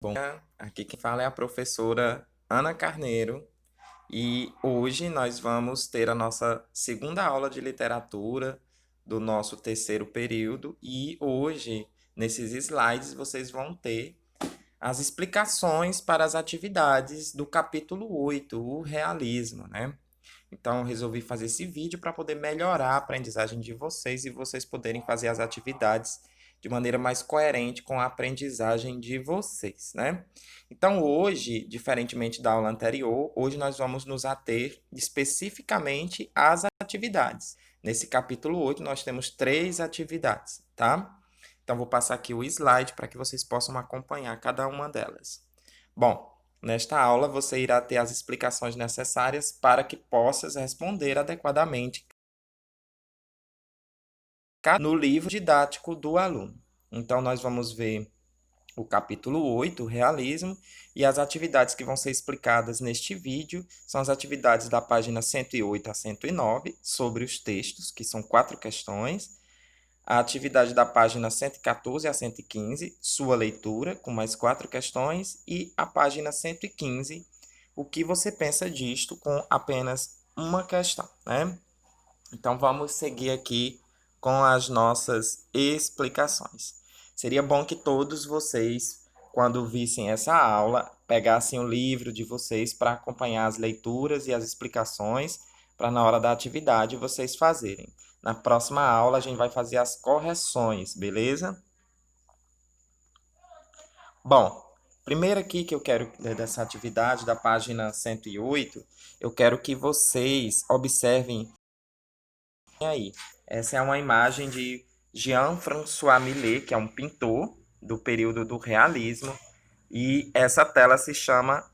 Bom, aqui quem fala é a professora Ana Carneiro e hoje nós vamos ter a nossa segunda aula de literatura do nosso terceiro período e hoje, nesses slides, vocês vão ter as explicações para as atividades do capítulo 8, o realismo, né? Então, eu resolvi fazer esse vídeo para poder melhorar a aprendizagem de vocês e vocês poderem fazer as atividades de maneira mais coerente com a aprendizagem de vocês, né? Então, hoje, diferentemente da aula anterior, hoje nós vamos nos ater especificamente às atividades. Nesse capítulo 8, nós temos três atividades, tá? Então, vou passar aqui o slide para que vocês possam acompanhar cada uma delas. Bom, nesta aula você irá ter as explicações necessárias para que possas responder adequadamente no livro didático do aluno. Então, nós vamos ver o capítulo 8, o realismo, e as atividades que vão ser explicadas neste vídeo são as atividades da página 108 a 109, sobre os textos, que são 4 questões, a atividade da página 114 a 115, sua leitura, com mais 4 questões, e a página 115, o que você pensa disto, com apenas uma questão, né? Então, vamos seguir aqui com as nossas explicações. Seria bom que todos vocês, quando vissem essa aula, pegassem o livro de vocês para acompanhar as leituras e as explicações, para na hora da atividade vocês fazerem. Na próxima aula, a gente vai fazer as correções, beleza? Bom, primeiro aqui que eu quero dessa atividade, da página 108, eu quero que vocês observem aí. Essa é uma imagem de Jean-François Millet, que é um pintor do período do realismo, e essa tela se chama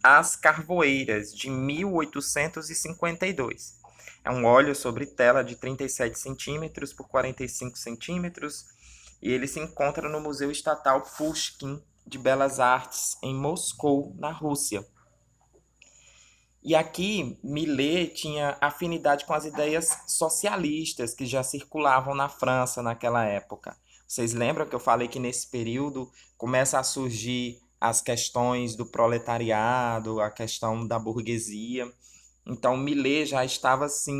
As Carvoeiras, de 1852. É um óleo sobre tela de 37 centímetros por 45 centímetros, e ele se encontra no Museu Estatal Pushkin de Belas Artes, em Moscou, na Rússia. E aqui, Millet tinha afinidade com as ideias socialistas que já circulavam na França naquela época. Vocês lembram que eu falei que nesse período começa a surgir as questões do proletariado, a questão da burguesia. Então, Millet já estava assim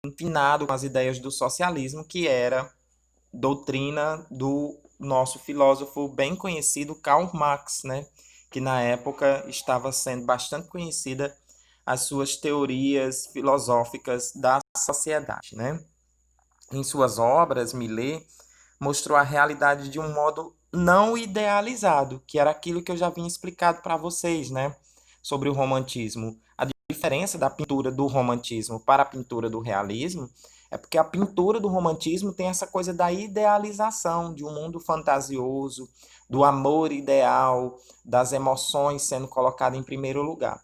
afinado com as ideias do socialismo, que era doutrina do nosso filósofo bem conhecido Karl Marx, né? Que na época estava sendo bastante conhecida as suas teorias filosóficas da sociedade, né? Em suas obras, Millet mostrou a realidade de um modo não idealizado, que era aquilo que eu já vinha explicado para vocês, né? Sobre o romantismo. A diferença da pintura do romantismo para a pintura do realismo é porque a pintura do romantismo tem essa coisa da idealização, de um mundo fantasioso, do amor ideal, das emoções sendo colocadas em primeiro lugar.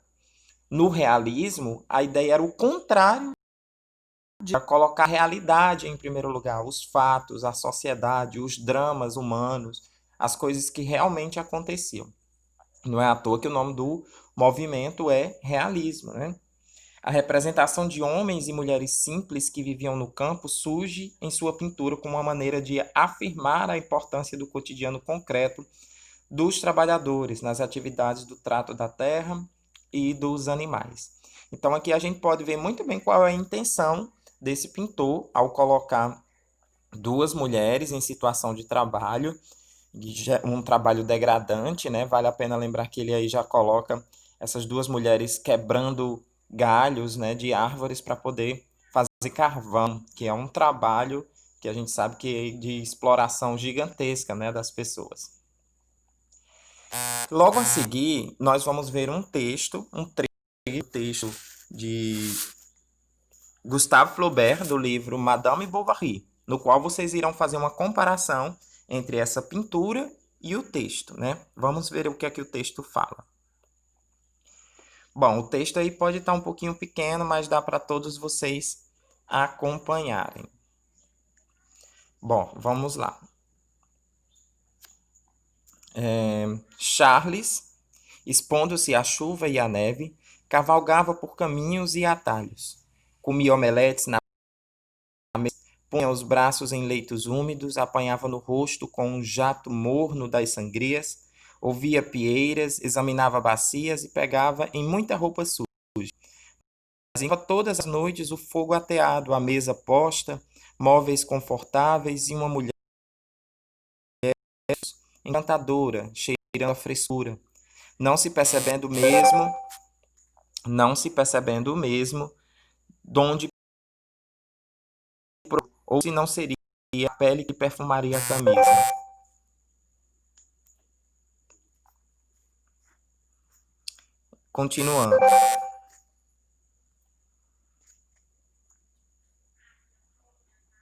No realismo, a ideia era o contrário, de colocar a realidade em primeiro lugar, os fatos, a sociedade, os dramas humanos, as coisas que realmente aconteciam. Não é à toa que o nome do movimento é realismo, né? A representação de homens e mulheres simples que viviam no campo surge em sua pintura como uma maneira de afirmar a importância do cotidiano concreto dos trabalhadores nas atividades do trato da terra e dos animais. Então aqui a gente pode ver muito bem qual é a intenção desse pintor ao colocar duas mulheres em situação de trabalho, um trabalho degradante, né? Vale a pena lembrar que ele aí já coloca essas duas mulheres quebrando galhos, né, de árvores para poder fazer carvão, que é um trabalho que a gente sabe que é de exploração gigantesca, né, das pessoas. Logo a seguir, nós vamos ver um texto, texto de Gustave Flaubert, do livro Madame Bovary, no qual vocês irão fazer uma comparação entre essa pintura e o texto, né? Vamos ver o que é que o texto fala. Bom, o texto aí pode estar um pouquinho pequeno, mas dá para todos vocês acompanharem. Bom, vamos lá. Charles, expondo-se à chuva e à neve, cavalgava por caminhos e atalhos. Comia omeletes na mesa, punha os braços em leitos úmidos, apanhava no rosto com um jato morno das sangrias, Ouvia pieiras, examinava bacias e pegava em muita roupa suja. Fazia todas as noites o fogo ateado, a mesa posta, móveis confortáveis e uma mulher encantadora, cheirando a frescura, não se percebendo mesmo, não se percebendo mesmo, donde ou se não seria a pele que perfumaria a camisa. Continuando.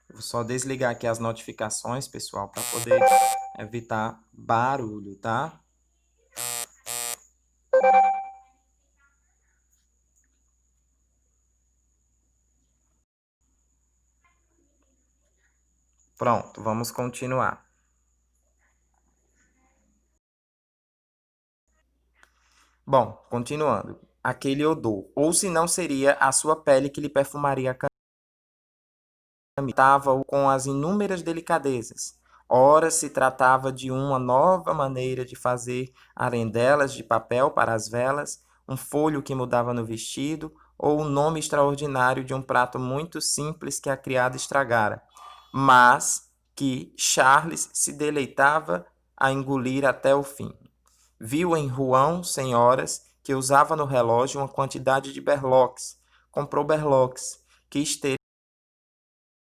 Vou só desligar aqui as notificações, pessoal, para poder evitar barulho, tá? Pronto, vamos continuar. Bom, continuando. Aquele odor, ou se não seria a sua pele que lhe perfumaria a tratava-o com as inúmeras delicadezas. Ora se tratava de uma nova maneira de fazer arendelas de papel para as velas, um folho que mudava no vestido, ou o nome extraordinário de um prato muito simples que a criada estragara, mas que Charles se deleitava a engolir até o fim. Viu em Rouen, senhoras, que usava no relógio uma quantidade de berloques. Comprou berloques, que esteve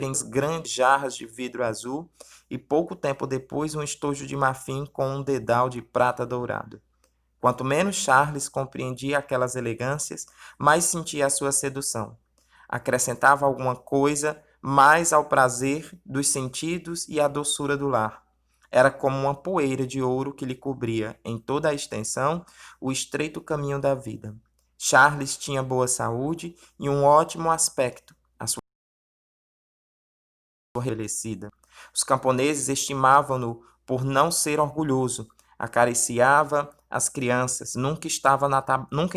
em grandes jarras de vidro azul e pouco tempo depois um estojo de marfim com um dedal de prata dourado. Quanto menos Charles compreendia aquelas elegâncias, mais sentia a sua sedução. Acrescentava alguma coisa mais ao prazer dos sentidos e à doçura do lar. Era como uma poeira de ouro que lhe cobria, em toda a extensão, o estreito caminho da vida. Charles tinha boa saúde e um ótimo aspecto, a sua envelhecida. Os camponeses estimavam-no por não ser orgulhoso, acariciava as crianças, nunca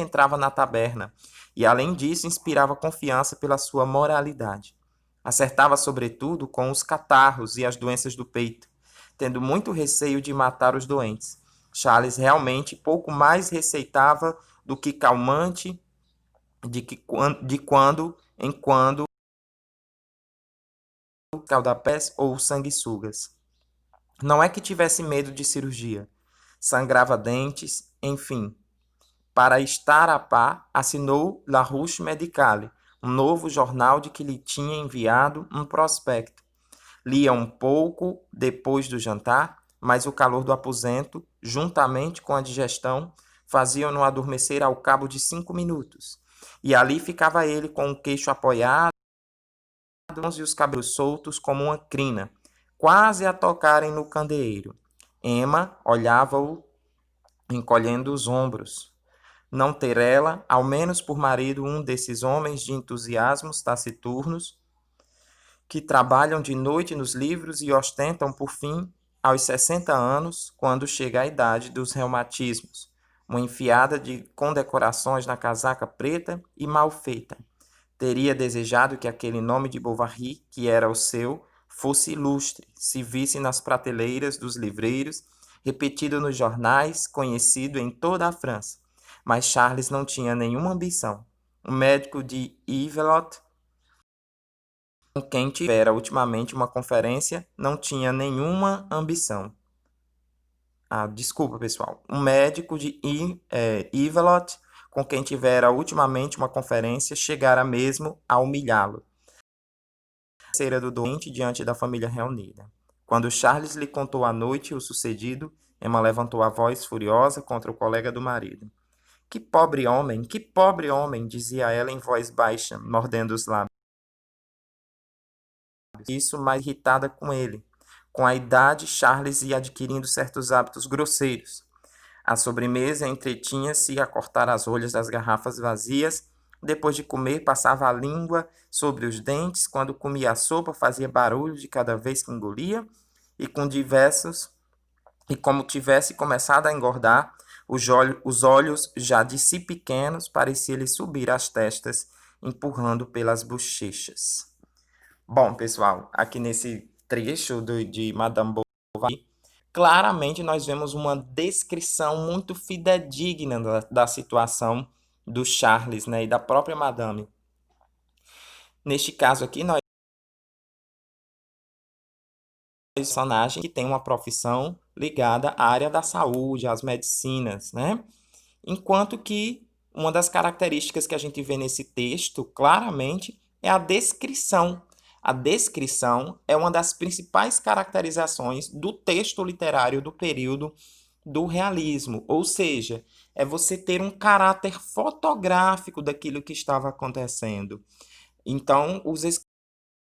entrava na taberna, e além disso inspirava confiança pela sua moralidade. Acertava sobretudo com os catarros e as doenças do peito, tendo muito receio de matar os doentes. Charles realmente pouco mais receitava do que calmante de quando em quando caudapés ou sanguessugas. Não é que tivesse medo de cirurgia. Sangrava dentes, enfim. Para estar a par, assinou La Ruche Medicale, um novo jornal de que lhe tinha enviado um prospecto. Lia um pouco depois do jantar, mas o calor do aposento, juntamente com a digestão, faziam-no adormecer ao cabo de 5 minutos. E ali ficava ele com o queixo apoiado e os cabelos soltos como uma crina, quase a tocarem no candeeiro. Emma olhava-o encolhendo os ombros. Não ter ela, ao menos por marido, um desses homens de entusiasmos taciturnos, que trabalham de noite nos livros e ostentam, por fim, aos 60 anos, quando chega a idade dos reumatismos, uma enfiada de condecorações na casaca preta e mal feita. Teria desejado que aquele nome de Bovary, que era o seu, fosse ilustre, se visse nas prateleiras dos livreiros, repetido nos jornais, conhecido em toda a França. Mas Charles não tinha nenhuma ambição. O médico de Yvetot, com quem tivera ultimamente uma conferência, não tinha nenhuma ambição. Desculpa, pessoal. Um médico de Yvetot, com quem tivera ultimamente uma conferência, chegara mesmo a humilhá-lo. Ceira do doente diante da família reunida. Quando Charles lhe contou à noite o sucedido, Emma levantou a voz furiosa contra o colega do marido. Que pobre homem, dizia ela em voz baixa, mordendo os lábios. Isso mais irritada com ele. Com a idade, Charles ia adquirindo certos hábitos grosseiros. A sobremesa entretinha-se a cortar as rolhas das garrafas vazias. Depois de comer, passava a língua sobre os dentes. Quando comia a sopa, fazia barulho de cada vez que engolia. E como tivesse começado a engordar, os olhos, já de si pequenos, parecia-lhe subir às testas, empurrando pelas bochechas. Bom, pessoal, aqui nesse trecho de Madame Bovary, claramente nós vemos uma descrição muito fidedigna da situação do Charles, né, e da própria Madame. Neste caso aqui, nós temos um personagem que tem uma profissão ligada à área da saúde, às medicinas, né? Enquanto que uma das características que a gente vê nesse texto, claramente, é a descrição. A descrição é uma das principais caracterizações do texto literário do período do realismo, ou seja, é você ter um caráter fotográfico daquilo que estava acontecendo. Então, os escritores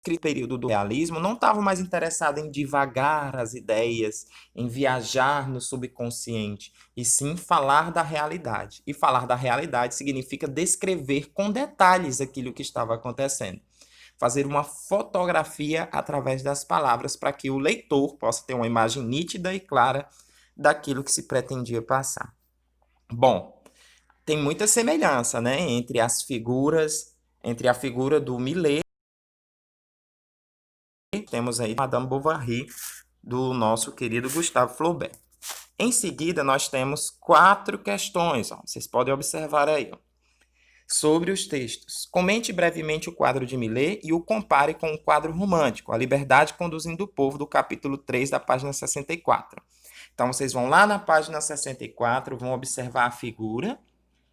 do período do realismo não estavam mais interessados em divagar as ideias, em viajar no subconsciente, e sim falar da realidade. E falar da realidade significa descrever com detalhes aquilo que estava acontecendo. Fazer uma fotografia através das palavras para que o leitor possa ter uma imagem nítida e clara daquilo que se pretendia passar. Bom, tem muita semelhança, né, entre as figuras, entre a figura do Millet, temos aí Madame Bovary, do nosso querido Gustave Flaubert. Em seguida, nós temos 4 questões, ó, vocês podem observar aí, ó, sobre os textos. Comente brevemente o quadro de Millet e o compare com o quadro romântico, A Liberdade Conduzindo o Povo, do capítulo 3, da página 64. Então, vocês vão lá na página 64, vão observar a figura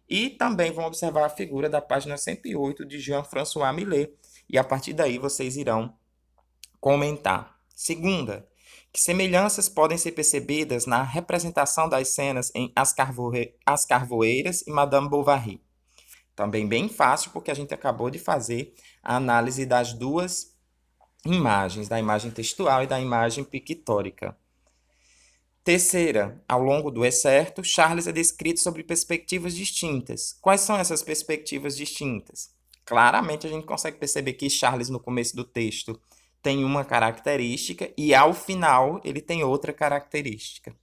e também vão observar a figura da página 108 de Jean-François Millet. E a partir daí vocês irão comentar. Segunda, que semelhanças podem ser percebidas na representação das cenas em As Carvoeiras e Madame Bovary? Também bem fácil, porque a gente acabou de fazer a análise das duas imagens, da imagem textual e da imagem pictórica. Terceira, ao longo do excerto, Charles é descrito sobre perspectivas distintas. Quais são essas perspectivas distintas? Claramente a gente consegue perceber que Charles, no começo do texto, tem uma característica e ao final ele tem outra característica.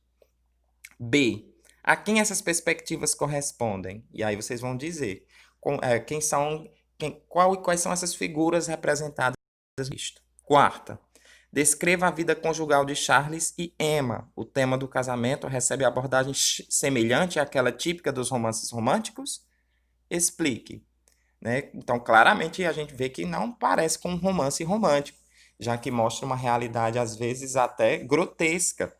B, a quem essas perspectivas correspondem? E aí vocês vão dizer quais são essas figuras representadas no texto. Quarta, descreva a vida conjugal de Charles e Emma. O tema do casamento recebe abordagem semelhante àquela típica dos romances românticos? Explique. Né? Então, claramente, a gente vê que não parece com um romance romântico, já que mostra uma realidade, às vezes, até grotesca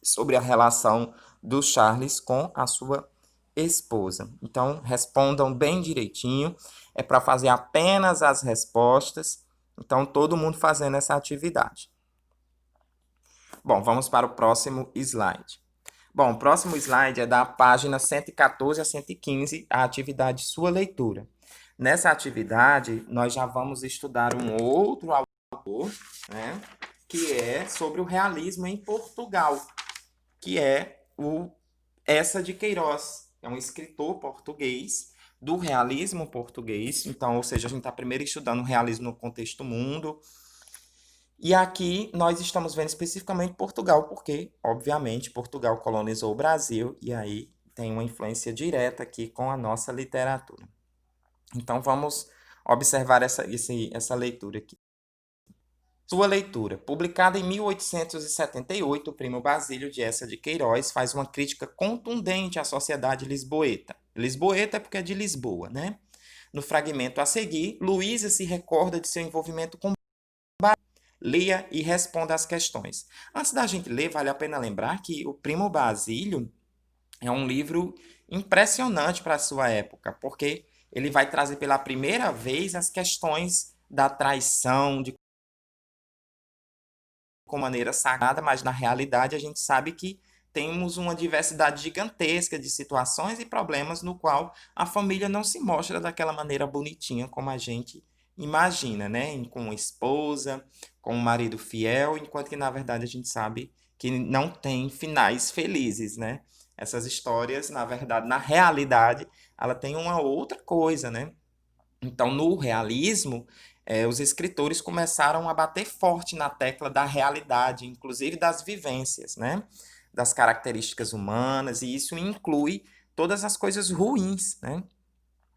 sobre a relação do Charles com a sua esposa. Então, respondam bem direitinho. É para fazer apenas as respostas. Então, todo mundo fazendo essa atividade. Bom, vamos para o próximo slide. Bom, o próximo slide é da página 114 a 115, a atividade Sua Leitura. Nessa atividade, nós já vamos estudar um outro autor, né, que é sobre o realismo em Portugal, que é o Eça de Queiroz, é um escritor português do realismo português. Então, ou seja, a gente está primeiro estudando o realismo no contexto mundo. E aqui nós estamos vendo especificamente Portugal, porque, obviamente, Portugal colonizou o Brasil e aí tem uma influência direta aqui com a nossa literatura. Então, vamos observar essa leitura aqui. Sua leitura. Publicada em 1878, o Primo Basílio de Eça de Queiroz faz uma crítica contundente à sociedade lisboeta. Lisboeta é porque é de Lisboa, né? No fragmento a seguir, Luísa se recorda de seu envolvimento com Leia e responda às questões. Antes da gente ler, vale a pena lembrar que o Primo Basílio é um livro impressionante para a sua época, porque ele vai trazer pela primeira vez as questões da traição, de com maneira sagrada, mas na realidade a gente sabe que temos uma diversidade gigantesca de situações e problemas no qual a família não se mostra daquela maneira bonitinha como a gente imagina, né? Com a esposa, com um marido fiel, enquanto que na verdade a gente sabe que não tem finais felizes, né? Essas histórias, na verdade, na realidade, ela tem uma outra coisa, né? Então, no realismo, os escritores começaram a bater forte na tecla da realidade, inclusive das vivências, né? Das características humanas, e isso inclui todas as coisas ruins, né?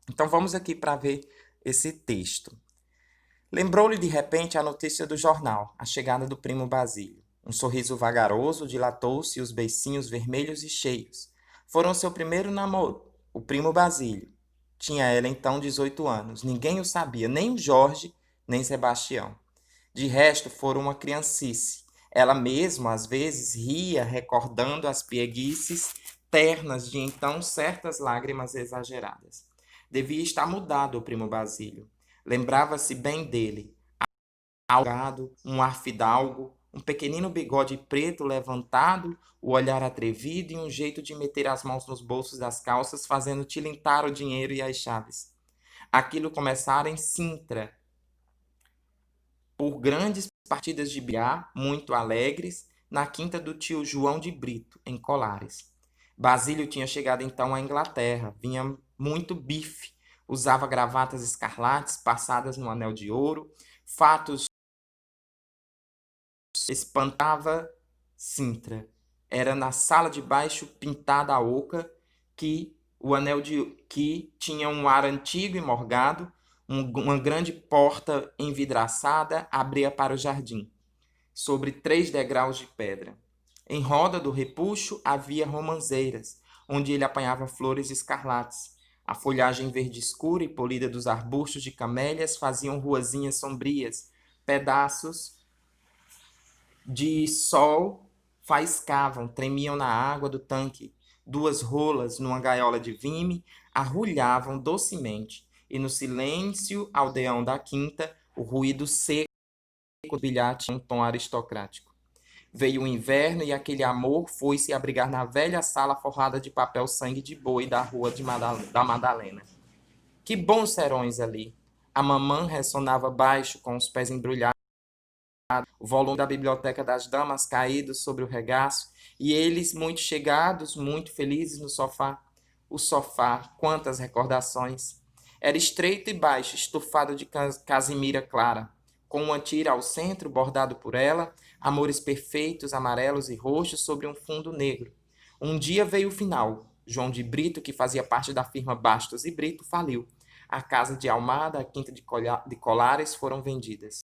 Então, vamos aqui para ver esse texto. Lembrou-lhe de repente a notícia do jornal, a chegada do primo Basílio. Um sorriso vagaroso dilatou-se e os beicinhos vermelhos e cheios. Foram seu primeiro namoro, o primo Basílio. Tinha ela então 18 anos. Ninguém o sabia, nem o Jorge, nem Sebastião. De resto, foram uma criancice. Ela mesma, às vezes, ria, recordando as pieguices ternas de então certas lágrimas exageradas. Devia estar mudado o primo Basílio. Lembrava-se bem dele, algado, um ar fidalgo, um pequenino bigode preto levantado, o olhar atrevido e um jeito de meter as mãos nos bolsos das calças, fazendo tilintar o dinheiro e as chaves. Aquilo começara em Sintra, por grandes partidas de bilhar, muito alegres, na quinta do tio João de Brito, em Colares. Basílio tinha chegado então à Inglaterra, vinha muito bife, usava gravatas escarlates passadas no anel de ouro, fatos espantava Sintra. Era na sala de baixo, pintada a oca, que o anel de que tinha um ar antigo e morgado, uma grande porta envidraçada abria para o jardim, sobre 3 degraus de pedra. Em roda do repuxo havia romanzeiras, onde ele apanhava flores escarlates. A folhagem verde escura e polida dos arbustos de camélias faziam ruazinhas sombrias, pedaços de sol faiscavam, tremiam na água do tanque. 2 rolas, numa gaiola de vime, arrulhavam docemente. E no silêncio aldeão da quinta, o ruído seco do bilhate em um tom aristocrático. Veio o inverno e aquele amor foi-se abrigar na velha sala forrada de papel sangue de boi da rua da Madalena. Que bons serões ali! A mamã ressonava baixo, com os pés embrulhados, o volume da Biblioteca das Damas caído sobre o regaço, e eles muito chegados, muito felizes no sofá. O sofá, quantas recordações! Era estreito e baixo, estufado de casimira clara, com uma tira ao centro, bordado por ela, amores perfeitos, amarelos e roxos sobre um fundo negro. Um dia veio o final. João de Brito, que fazia parte da firma Bastos e Brito, faliu. A casa de Almada, a quinta de Colares foram vendidas.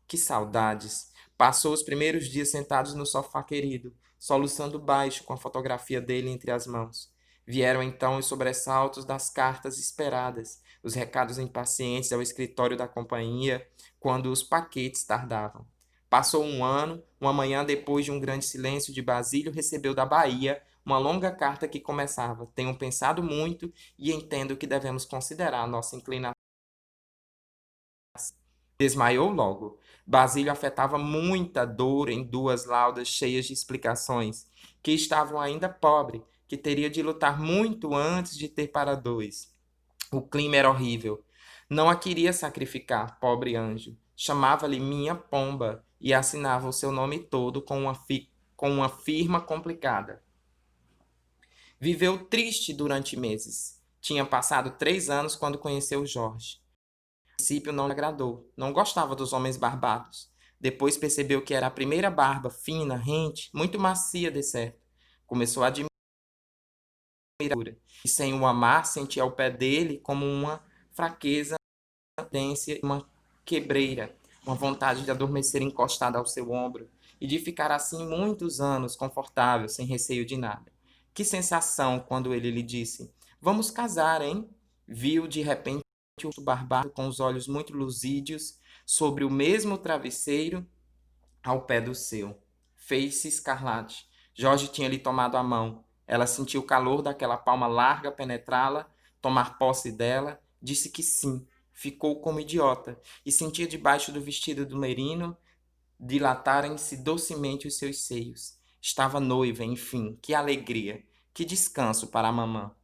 Que saudades! Passou os primeiros dias sentados no sofá querido, soluçando baixo com a fotografia dele entre as mãos. Vieram então os sobressaltos das cartas esperadas, os recados impacientes ao escritório da companhia, quando os paquetes tardavam. Passou um ano, uma manhã depois de um grande silêncio de Basílio, recebeu da Bahia uma longa carta que começava: Tenho pensado muito e entendo que devemos considerar nossa inclinação. Desmaiou logo. Basílio afetava muita dor em 2 laudas cheias de explicações, que estavam ainda pobre, que teria de lutar muito antes de ter para 2. O clima era horrível. Não a queria sacrificar, pobre anjo. Chamava-lhe minha pomba e assinava o seu nome todo com uma firma complicada. Viveu triste durante meses. Tinha passado 3 anos quando conheceu Jorge. Princípio não lhe agradou. Não gostava dos homens barbados. Depois percebeu que era a primeira barba, fina, rente, muito macia de certo. Começou a admirar e sem o amar sentia ao pé dele como uma fraqueza, uma quebreira, uma vontade de adormecer encostada ao seu ombro e de ficar assim muitos anos confortável, sem receio de nada. Que sensação quando ele lhe disse: Vamos casar, hein? Viu de repente o barbado com os olhos muito luzídios sobre o mesmo travesseiro ao pé do seu. Fez-se escarlate. Jorge tinha-lhe tomado a mão. Ela sentiu o calor daquela palma larga penetrá-la, tomar posse dela, disse que sim. Ficou como idiota e sentia debaixo do vestido do merino dilatarem-se docemente os seus seios. Estava noiva, enfim. Que alegria! Que descanso para a mamã!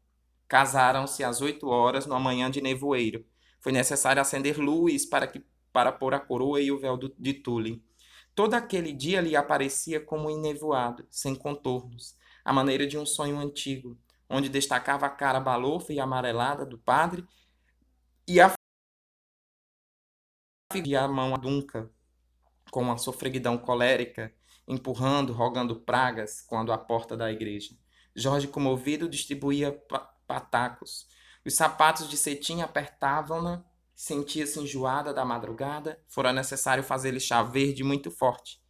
Casaram-se às 8 horas, numa manhã de nevoeiro. Foi necessário acender luz para pôr a coroa e o véu de tule. Todo aquele dia lhe aparecia como enevoado, sem contornos, à maneira de um sonho antigo, onde destacava a cara balofa e amarelada do padre e a mão adunca, com a sofreguidão colérica, empurrando, rogando pragas, quando à porta da igreja. Jorge, comovido, distribuía patacos. Os sapatos de cetim apertavam-na Sentia-se enjoada da madrugada, fora necessário fazer-lhe chá verde muito forte.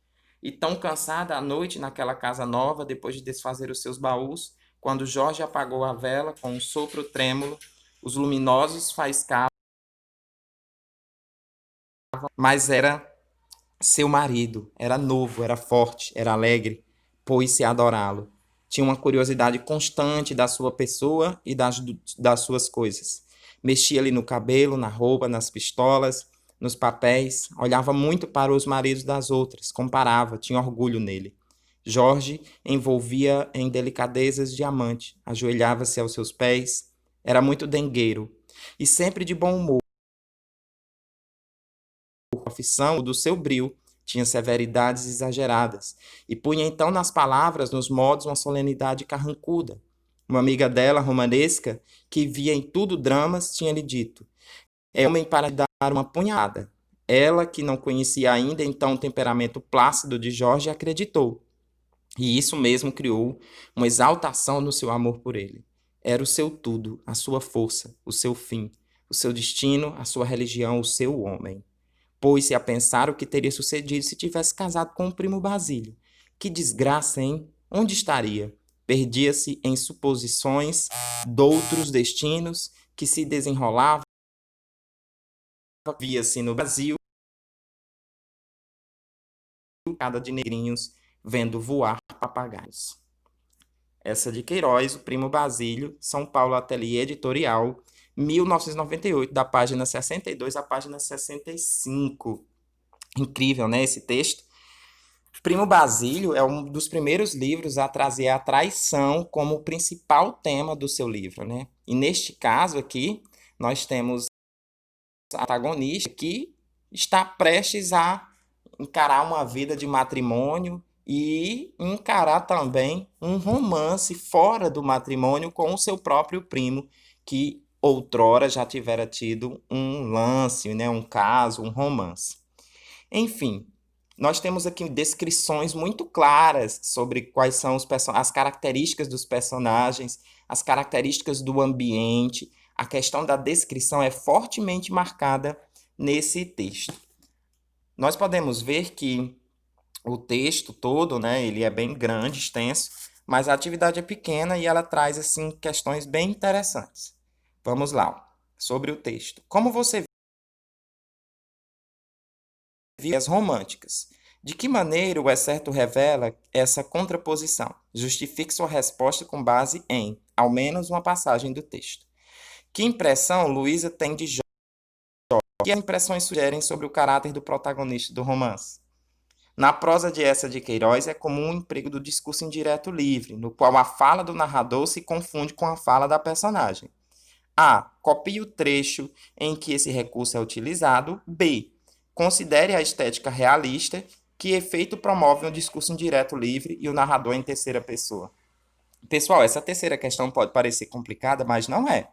E tão cansada à noite naquela casa nova, depois de desfazer os seus baús, quando Jorge apagou a vela com um sopro trêmulo, os luminosos faiscavam, mas era seu marido, era novo, era forte, era alegre, pôs-se a adorá-lo. Tinha uma curiosidade constante da sua pessoa e das suas coisas. Mexia-lhe no cabelo, na roupa, nas pistolas, nos papéis, olhava muito para os maridos das outras, comparava, tinha orgulho nele. Jorge envolvia em delicadezas de amante, ajoelhava-se aos seus pés, era muito dengueiro e sempre de bom humor. Profissão do seu brio, tinha severidades exageradas, e punha então nas palavras, nos modos, uma solenidade carrancuda. Uma amiga dela, romanesca, que via em tudo dramas, tinha-lhe dito: é homem para dar uma punhada. Ela, que não conhecia ainda então o temperamento plácido de Jorge, acreditou. E isso mesmo criou uma exaltação no seu amor por ele. Era o seu tudo, a sua força, o seu fim, o seu destino, a sua religião, o seu homem. Pôs-se a pensar o que teria sucedido se tivesse casado com o primo Basílio. Que desgraça, hein? Onde estaria? Perdia-se em suposições doutros destinos que se desenrolavam. Via-se no Brasil cada de negrinhos vendo voar papagaios. Essa de Queiroz, o primo Basílio, São Paulo Ateliê Editorial, 1998, da página 62 à página 65. Incrível, né, esse texto? Primo Basílio é um dos primeiros livros a trazer a traição como principal tema do seu livro, né? E neste caso aqui, nós temos a protagonista que está prestes a encarar uma vida de matrimônio e encarar também um romance fora do matrimônio com o seu próprio primo, que outrora já tivera tido um lance, né, um caso, um romance. Enfim, nós temos aqui descrições muito claras sobre quais são as características dos personagens, as características do ambiente. A questão da descrição é fortemente marcada nesse texto. Nós podemos ver que o texto todo, né, ele é bem grande, extenso, mas a atividade é pequena e ela traz assim questões bem interessantes. Vamos lá, sobre o texto. Como você viu as românticas? De que maneira o excerto revela essa contraposição? Justifique sua resposta com base em, ao menos, uma passagem do texto. Que impressão Luísa tem de Jó? Que as impressões sugerem sobre o caráter do protagonista do romance? Na prosa de Essa de Queiroz é comum o emprego do discurso indireto livre, no qual a fala do narrador se confunde com a fala da personagem. A. Copie o trecho em que esse recurso é utilizado. B. Considere a estética realista, que efeito promove um discurso indireto livre e o narrador em terceira pessoa. Pessoal, essa terceira questão pode parecer complicada, mas não é.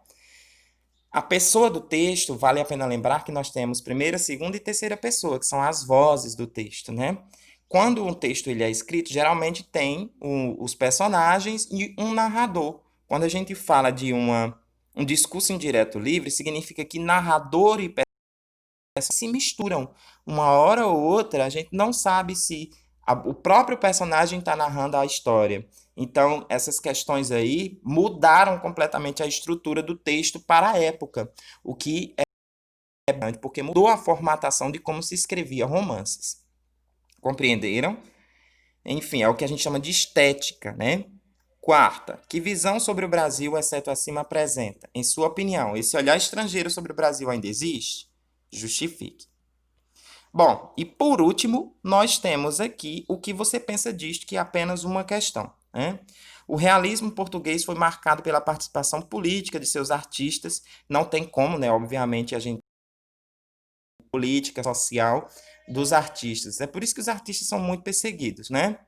A pessoa do texto, vale a pena lembrar que nós temos primeira, segunda e terceira pessoa, que são as vozes do texto, né? Quando um texto ele é escrito, geralmente tem os personagens e um narrador. Quando a gente fala de um discurso indireto livre, significa que narrador e personagem se misturam. Uma hora ou outra, a gente não sabe se o próprio personagem está narrando a história. Então, essas questões aí mudaram completamente a estrutura do texto para a época, o que é importante, porque mudou a formatação de como se escrevia romances. Compreenderam? Enfim, é o que a gente chama de estética, né? Quarta, que visão sobre o Brasil, exceto acima, apresenta? Em sua opinião, esse olhar estrangeiro sobre o Brasil ainda existe? Justifique. Bom, e por último, nós temos aqui o que você pensa disto, que é apenas uma questão, né? O realismo português foi marcado pela participação política de seus artistas. Não tem como, né? Obviamente, a gente política social dos artistas. É por isso que os artistas são muito perseguidos, né?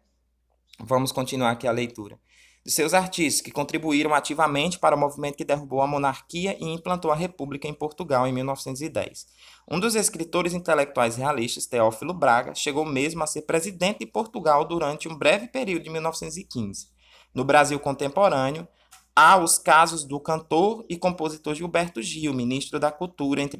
Vamos continuar aqui a leitura. De seus artistas que contribuíram ativamente para o movimento que derrubou a monarquia e implantou a república em Portugal em 1910. Um dos escritores intelectuais realistas, Teófilo Braga, chegou mesmo a ser presidente de Portugal durante um breve período de 1915. No Brasil contemporâneo, há os casos do cantor e compositor Gilberto Gil, ministro da Cultura entre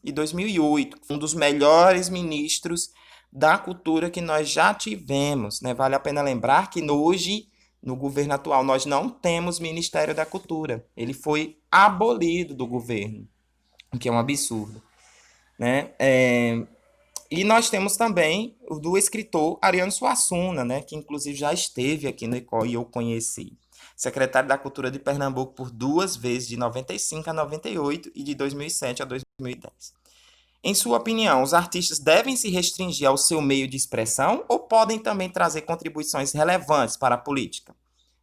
e 2008, um dos melhores ministros da cultura que nós já tivemos, né? Vale a pena lembrar que hoje, no governo atual, nós não temos Ministério da Cultura. Ele foi abolido do governo, o que é um absurdo, né? E nós temos também o do escritor Ariano Suassuna, né, que inclusive já esteve aqui no ECOL e eu conheci. Secretário da Cultura de Pernambuco por 2 vezes, de 95 a 98 e de 2007 a 2010. Em sua opinião, os artistas devem se restringir ao seu meio de expressão ou podem também trazer contribuições relevantes para a política?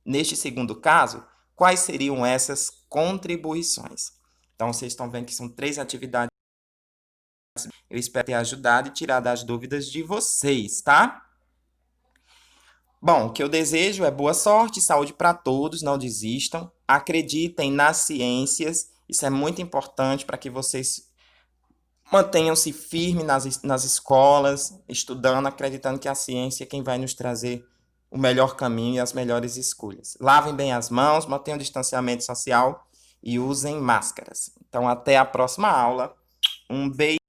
Neste segundo caso, quais seriam essas contribuições? Então, vocês estão vendo que são 3 atividades. Eu espero ter ajudado e tirado as dúvidas de vocês, tá? Bom, o que eu desejo é boa sorte, saúde para todos, não desistam, acreditem nas ciências, isso é muito importante para que vocês mantenham-se firmes nas escolas, estudando, acreditando que a ciência é quem vai nos trazer o melhor caminho e as melhores escolhas. Lavem bem as mãos, mantenham o distanciamento social e usem máscaras. Então, até a próxima aula. Um beijo.